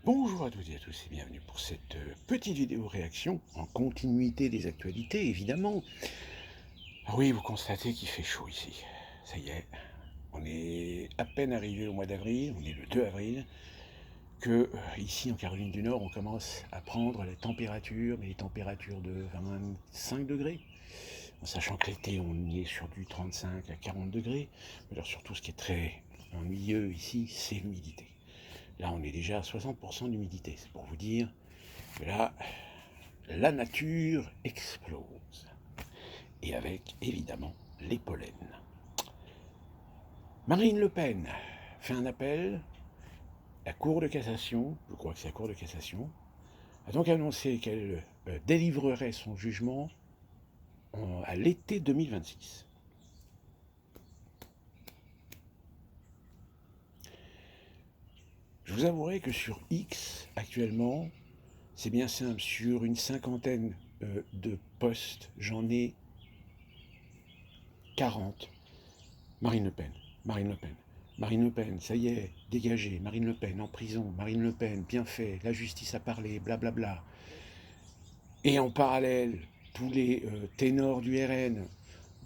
Bonjour à toutes et à tous et bienvenue pour cette petite vidéo réaction en continuité des actualités évidemment. Ah oui, vous constatez qu'il fait chaud ici. Ça y est, on est à peine arrivé au mois d'avril, on est le 2 avril, que ici en Caroline du Nord on commence à prendre les températures, mais les températures de 25 degrés, en sachant que l'été on y est sur du 35 à 40 degrés. Alors surtout ce qui est très ennuyeux ici, c'est l'humidité. Là, on est déjà à 60% d'humidité. C'est pour vous dire que là, la nature explose. Et avec, évidemment, les pollens. Marine Le Pen fait un appel. La Cour de cassation, je crois que c'est la Cour de cassation, a donc annoncé qu'elle délivrerait son jugement à l'été 2026. Je vous avouerai que sur X, actuellement, c'est bien simple, sur une cinquantaine de posts, j'en ai 40. Marine Le Pen, Marine Le Pen, Marine Le Pen, ça y est, dégagée, Marine Le Pen en prison, Marine Le Pen, bien fait, la justice a parlé, blablabla. Et en parallèle, tous les ténors du RN,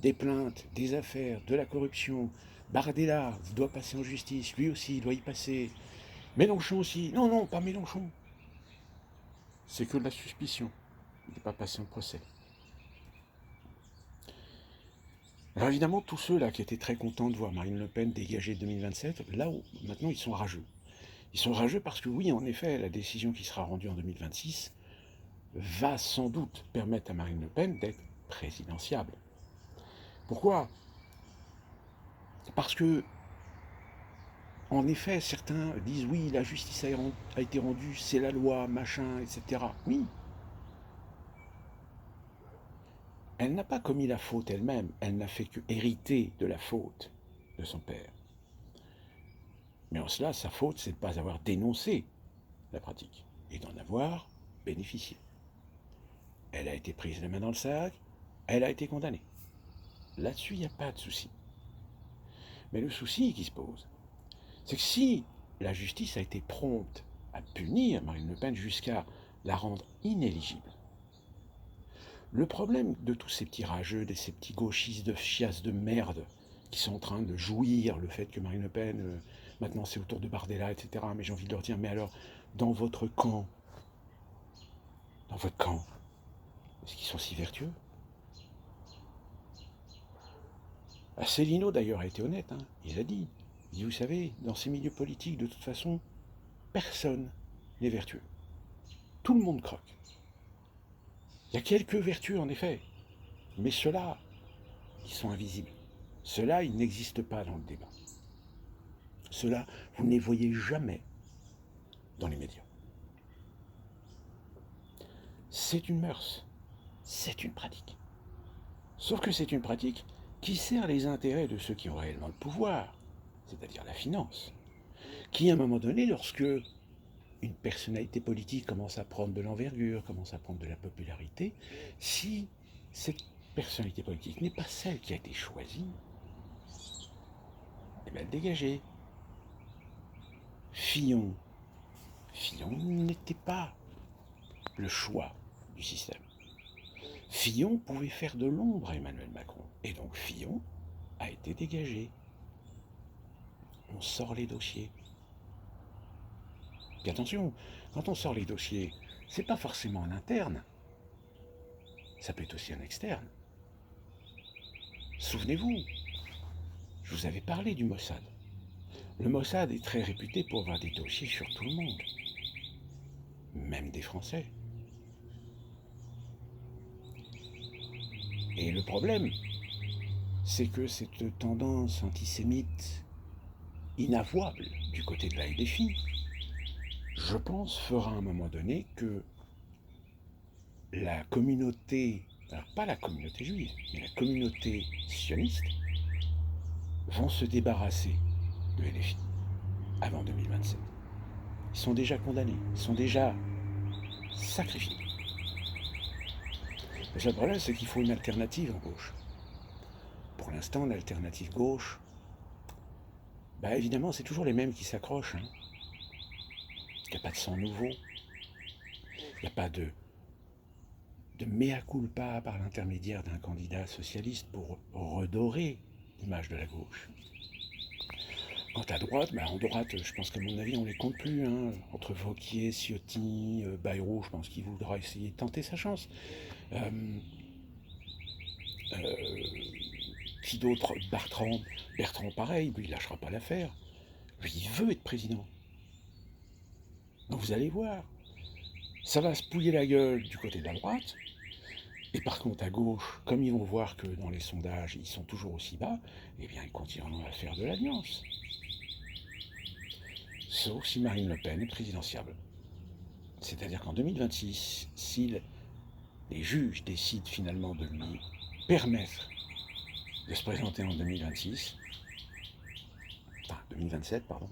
des plaintes, des affaires, de la corruption. Bardella doit passer en justice, lui aussi il doit y passer. Mélenchon aussi, non, non, pas Mélenchon. C'est que de la suspicion, il n'est pas passé en procès. Alors évidemment, tous ceux-là qui étaient très contents de voir Marine Le Pen dégager 2027, là où maintenant ils sont rageux. Ils sont rageux parce que oui, en effet, la décision qui sera rendue en 2026 va sans doute permettre à Marine Le Pen d'être présidentiable. Pourquoi? Parce que, en effet, certains disent oui, la justice a été rendue, c'est la loi, machin, etc. Oui. Elle n'a pas commis la faute elle-même, elle n'a fait que hériter de la faute de son père. Mais en cela, sa faute, c'est de ne pas avoir dénoncé la pratique et d'en avoir bénéficié. Elle a été prise la main dans le sac, elle a été condamnée. Là-dessus, il n'y a pas de souci. Mais le souci qui se pose, c'est que si la justice a été prompte à punir Marine Le Pen jusqu'à la rendre inéligible, le problème de tous ces petits rageux, de ces petits gauchistes de chiasse de merde qui sont en train de jouir le fait que Marine Le Pen, maintenant c'est autour de Bardella, etc. Mais j'ai envie de leur dire, mais alors, dans votre camp, est-ce qu'ils sont si vertueux? Célineau d'ailleurs a été honnête, hein. Il a dit, vous savez, dans ces milieux politiques, de toute façon, personne n'est vertueux. Tout le monde croque. Il y a quelques vertus en effet, mais ceux-là, ils sont invisibles. Ceux-là, ils n'existent pas dans le débat. Ceux-là, vous ne les voyez jamais dans les médias. C'est une mœurs, c'est une pratique. Sauf que c'est une pratique qui sert les intérêts de ceux qui ont réellement le pouvoir, c'est-à-dire la finance, qui à un moment donné, lorsque une personnalité politique commence à prendre de l'envergure, commence à prendre de la popularité, si cette personnalité politique n'est pas celle qui a été choisie, eh bien, elle dégageait. Fillon. Fillon n'était pas le choix du système. Fillon pouvait faire de l'ombre à Emmanuel Macron. Et donc Fillon a été dégagé. On sort les dossiers. Puis attention, quand on sort les dossiers, c'est pas forcément en interne. Ça peut être aussi en externe. Souvenez-vous, je vous avais parlé du Mossad. Le Mossad est très réputé pour avoir des dossiers sur tout le monde, même des Français. Et le problème, c'est que cette tendance antisémite inavouable du côté de la LFI, je pense, fera à un moment donné que la communauté, alors pas la communauté juive, mais la communauté sioniste, vont se débarrasser de LFI avant 2027. Ils sont déjà condamnés, ils sont déjà sacrifiés. Le seul problème, c'est qu'il faut une alternative en gauche. Pour l'instant, l'alternative gauche, évidemment, c'est toujours les mêmes qui s'accrochent. Hein. qu'il n'y a pas de sang nouveau, il n'y a pas de mea culpa par l'intermédiaire d'un candidat socialiste pour redorer l'image de la gauche. Quant à droite, en droite, je pense qu'à mon avis, on ne les compte plus. Entre Wauquiez, Ciotti, Bayrou, je pense qu'il voudra essayer de tenter sa chance. Euh, qui d'autre? Bertrand, pareil, lui, il lâchera pas l'affaire. Lui, il veut être président. Donc vous allez voir, ça va se pouiller la gueule du côté de la droite. Et par contre, à gauche, comme ils vont voir que dans les sondages, ils sont toujours aussi bas, eh bien, ils continueront à faire de l'alliance. Sauf si Marine Le Pen est présidentiable. C'est-à-dire qu'en 2026, si les juges décident finalement de lui permettre de se présenter en 2026, enfin 2027, pardon.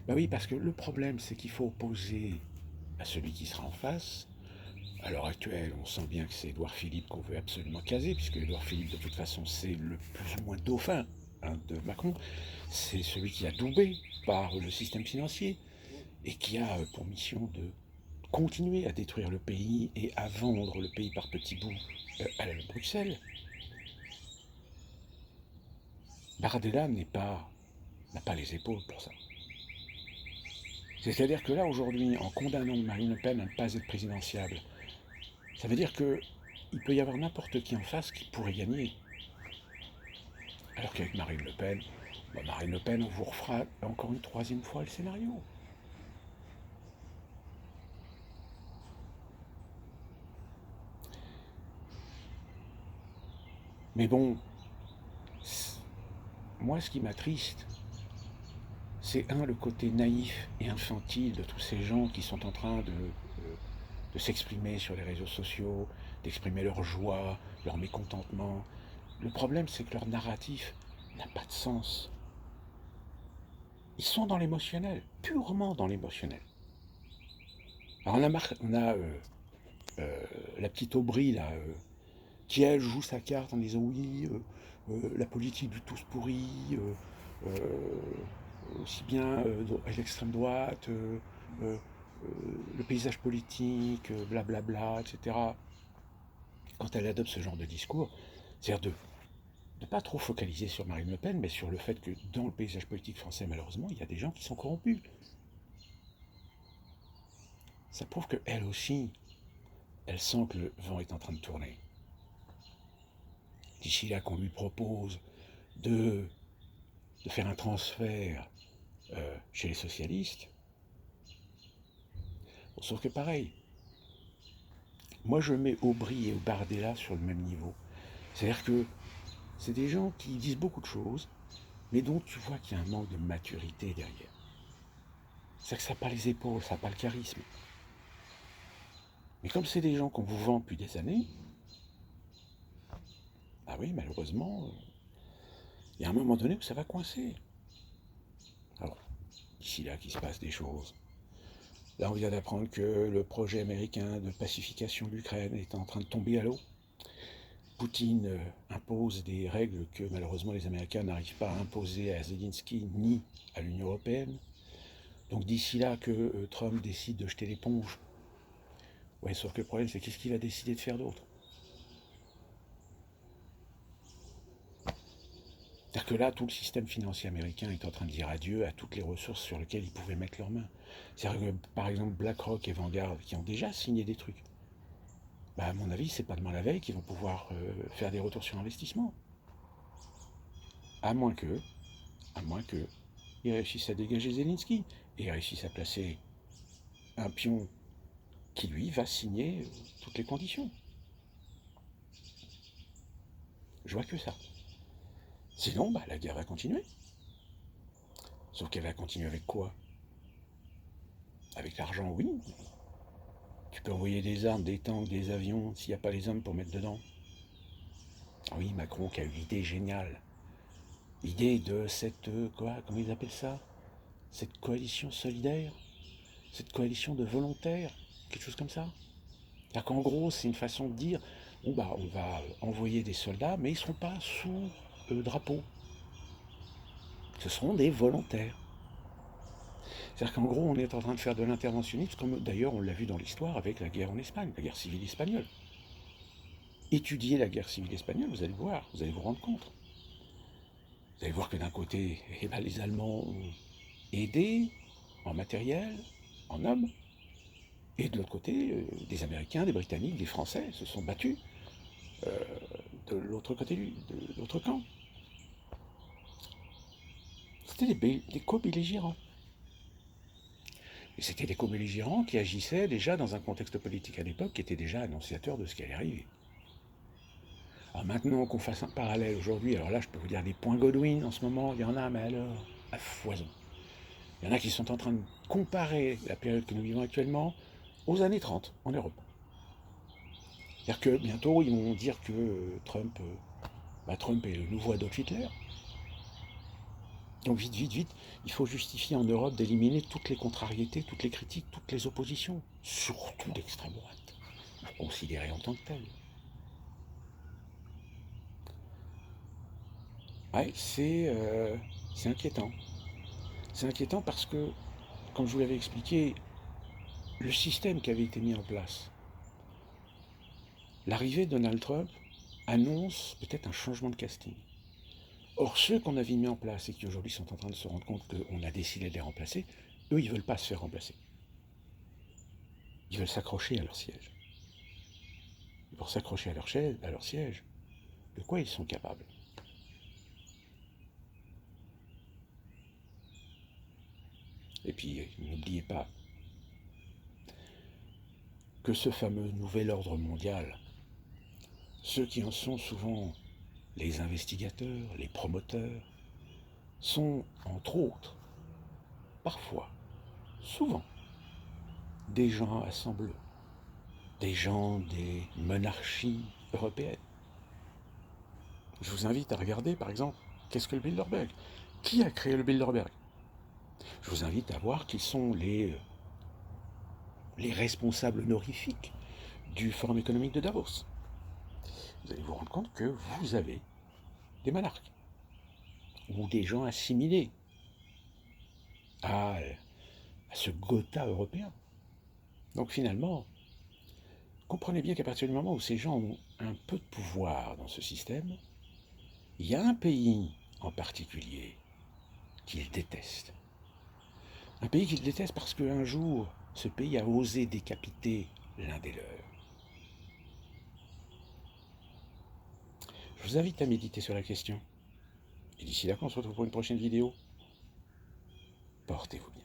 Oui, parce que le problème, c'est qu'il faut opposer à celui qui sera en face. À l'heure actuelle, on sent bien que c'est Édouard Philippe qu'on veut absolument caser, puisque Édouard Philippe, de toute façon, c'est le plus ou moins dauphin de Macron. C'est celui qui a doublé par le système financier et qui a pour mission de continuer à détruire le pays et à vendre le pays par petits bouts à Bruxelles. Bardella n'a pas les épaules pour ça. C'est-à-dire que là, aujourd'hui, en condamnant Marine Le Pen à ne pas être présidentiable, ça veut dire qu'il peut y avoir n'importe qui en face qui pourrait gagner. Alors qu'avec Marine Le Pen, on vous refera encore une troisième fois le scénario. Mais bon, moi, ce qui m'attriste, c'est le côté naïf et infantile de tous ces gens qui sont en train de s'exprimer sur les réseaux sociaux, d'exprimer leur joie, leur mécontentement. Le problème, c'est que leur narratif n'a pas de sens. Ils sont dans l'émotionnel, purement dans l'émotionnel. Alors on a la petite Aubry, là, qui elle joue sa carte en disant oui, la politique du tous pourri, aussi bien à l'extrême droite, le paysage politique, blablabla, etc. Quand elle adopte ce genre de discours, c'est-à-dire de ne pas trop focaliser sur Marine Le Pen, mais sur le fait que dans le paysage politique français, malheureusement, il y a des gens qui sont corrompus. Ça prouve qu'elle aussi, elle sent que le vent est en train de tourner. D'ici là qu'on lui propose de faire un transfert chez les socialistes, bon, sauf que pareil, moi je mets Aubry et Bardella sur le même niveau. C'est-à-dire que c'est des gens qui disent beaucoup de choses, mais dont tu vois qu'il y a un manque de maturité derrière. C'est-à-dire que ça n'a pas les épaules, ça n'a pas le charisme. Mais comme c'est des gens qu'on vous vend depuis des années, ah oui, malheureusement, il y a un moment donné où ça va coincer. Alors, d'ici là qu'il se passe des choses. Là, on vient d'apprendre que le projet américain de pacification de l'Ukraine est en train de tomber à l'eau. Poutine impose des règles que malheureusement les Américains n'arrivent pas à imposer à Zelensky ni à l'Union européenne. Donc d'ici là que Trump décide de jeter l'éponge. Ouais, sauf que le problème, c'est qu'est-ce qu'il va décider de faire d'autre? C'est-à-dire que là, tout le système financier américain est en train de dire adieu à toutes les ressources sur lesquelles ils pouvaient mettre leurs mains. C'est-à-dire que, par exemple, BlackRock et Vanguard, qui ont déjà signé des trucs, à mon avis, c'est pas demain la veille qu'ils vont pouvoir faire des retours sur investissement. À moins que, ils réussissent à dégager Zelensky et réussissent à placer un pion qui, lui, va signer toutes les conditions. Je vois que ça. Sinon, la guerre va continuer. Sauf qu'elle va continuer avec quoi? Avec l'argent, oui. Tu peux envoyer des armes, des tanks, des avions, s'il n'y a pas les hommes pour mettre dedans. Oui, Macron qui a eu l'idée géniale. L'idée de cette, comment ils appellent ça? Cette coalition solidaire? Cette coalition de volontaires? Quelque chose comme ça? C'est-à-dire qu'en gros, c'est une façon de dire, on va envoyer des soldats, mais ils ne seront pas sous drapeau. Ce seront des volontaires. C'est-à-dire qu'en gros, on est en train de faire de l'interventionnisme, comme d'ailleurs on l'a vu dans l'histoire avec la guerre en Espagne, la guerre civile espagnole. Étudiez la guerre civile espagnole, vous allez voir, vous allez vous rendre compte. Vous allez voir que d'un côté, les Allemands ont aidé en matériel, en hommes, et de l'autre côté, des Américains, des Britanniques, des Français se sont battus de l'autre côté, de l'autre camp. C'était des co-belligérants. Et c'était des co-belligérants qui agissaient déjà dans un contexte politique à l'époque qui était déjà annonciateur de ce qui allait arriver. Alors maintenant qu'on fasse un parallèle aujourd'hui, alors là je peux vous dire des points Godwin en ce moment, il y en a, mais alors, à foison. Il y en a qui sont en train de comparer la période que nous vivons actuellement aux années 30 en Europe. C'est-à-dire que bientôt ils vont dire que Trump est le nouveau Adolf Hitler. Donc vite, vite, vite, il faut justifier en Europe d'éliminer toutes les contrariétés, toutes les critiques, toutes les oppositions, surtout d'extrême droite, considérées en tant que telles. Ouais, c'est inquiétant. C'est inquiétant parce que, comme je vous l'avais expliqué, le système qui avait été mis en place, l'arrivée de Donald Trump annonce peut-être un changement de casting. Or, ceux qu'on avait mis en place et qui aujourd'hui sont en train de se rendre compte qu'on a décidé de les remplacer, eux, ils ne veulent pas se faire remplacer. Ils veulent s'accrocher à leur siège. Et pour s'accrocher à leur siège, de quoi ils sont capables? Et puis, n'oubliez pas que ce fameux nouvel ordre mondial, ceux qui en sont souvent les investigateurs, les promoteurs, sont, entre autres, parfois, souvent, des gens à sang bleu, des gens des monarchies européennes. Je vous invite à regarder, par exemple, qu'est-ce que le Bilderberg? Qui a créé le Bilderberg? Je vous invite à voir qui sont les responsables honorifiques du Forum économique de Davos. Vous allez vous rendre compte que vous avez des monarques ou des gens assimilés à ce Gotha européen. Donc finalement, comprenez bien qu'à partir du moment où ces gens ont un peu de pouvoir dans ce système, il y a un pays en particulier qu'ils détestent. Un pays qu'ils détestent parce qu'un jour, ce pays a osé décapiter l'un des leurs. Je vous invite à méditer sur la question. Et d'ici là, on se retrouve pour une prochaine vidéo. Portez-vous bien.